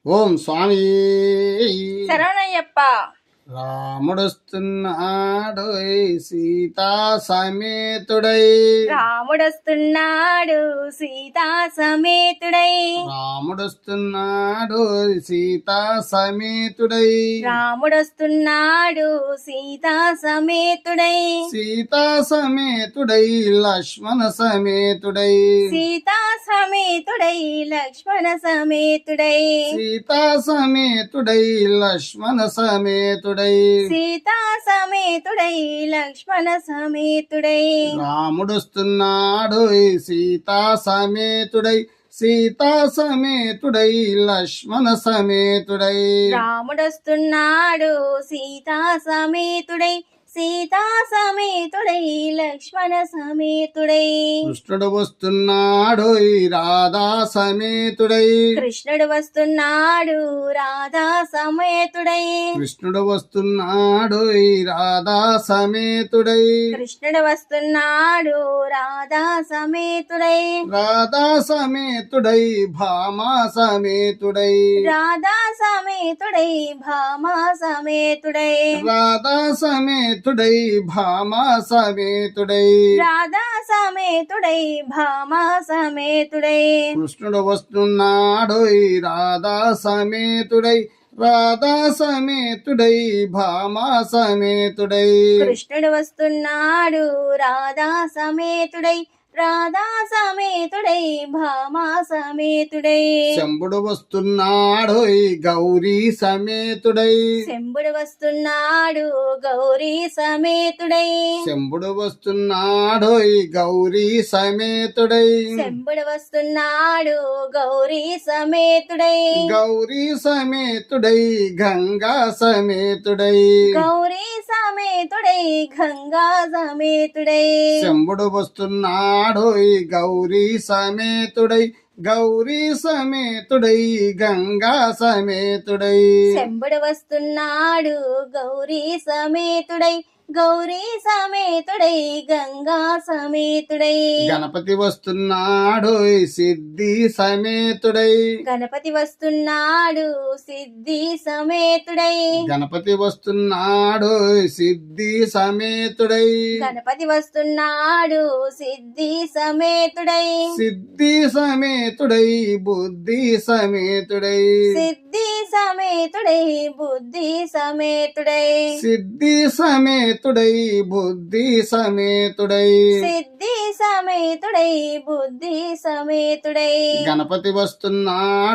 ఓం స్వామి శరణయ్యప్ప. రాముడొస్తున్నాడు సీతా సమేతుడై. రాముడొస్తున్నాడు సీతా సమేతుడై. రాముడొస్తున్నాడు సీతా సమేతుడై. రాముడొస్తున్నాడు సీతా సమేతుడై. సీతా సమేతుడై లక్ష్మణ సమేతుడై. సీతా సమేతుడై లక్ష్మణ సమేతుడై. సీతా సమేతుడై లక్ష్మణ సమేతుడై. సీతా సమేతుడై లక్ష్మణ సమేతుడై. రాముడొస్తున్నాడు సీతా సమేతుడై. సీతా సమేతుడై లక్ష్మణ సమేతుడై. రాముడొస్తున్నాడు సీతా సమేతుడై. సీతా సమేతుడై లక్ష్మణ సమేతుడై. కృష్ణుడు వస్తున్నాడు రాధా సమేతుడై. కృష్ణుడు వస్తున్నాడు రాధా సమేతుడై. కృష్ణుడు వస్తున్నాడు రాధా సమేతుడై. కృష్ణుడు వస్తున్నాడు రాధా సమేతుడై. రాధా సమేతుడై భామా సమేతుడై. రాధా సమేతుడై భామా సమేతుడై. రాధా సమేతుడై భామా సమేతుడై. రాధా సమేతుడై భామా సమేతుడై. కృష్ణుడు వస్తున్నాడు రాధా సమేతుడై. రాధా సమేతుడై భామా సమేతుడై. కృష్ణుడు వస్తున్నాడు రాధా సమేతుడై. రాధా సమేతుడై భామా సమేతుడై. శంభుడు వస్తున్నాడు గౌరీ సమేతుడై. శంభుడు వస్తున్నాడు గౌరీ సమేతుడై. శంభుడు వస్తున్నాడు గౌరీ సమేతుడై. శంభుడు వస్తున్నాడు గౌరీ సమేతుడై. గౌరీ సమేతుడై గంగా సమేతుడై. గౌరీ సమేతుడై గంగా సమేతుడై. శంభుడు వస్తున్నాడు గౌరీ సమేతుడై. గౌరీ సమేతుడై గంగా సమేతుడై. శంభుడు వస్తున్నాడు గౌరీ సమేతుడై. గౌరీ సమేతుడై గంగా సమేతుడై. గణపతి వస్తున్నాడు సిద్ధి సమేతుడై. గణపతి వస్తున్నాడు సిద్ధి సమేతుడై. గణపతి వస్తున్నాడు సిద్ధి సమేతుడై. గణపతి వస్తున్నాడు సిద్ధి సమేతుడై. సిద్ధి సమేతుడై బుద్ధి సమేతుడై. సిద్ధి సమేతుడై బుద్ధి సమేతుడై. సిద్ధి సమేతుడై బుద్ధి సమేతుడై. సిద్ధి సమేతుడై బుద్ధి సమేతుడై. గణపతి వస్తున్నాడు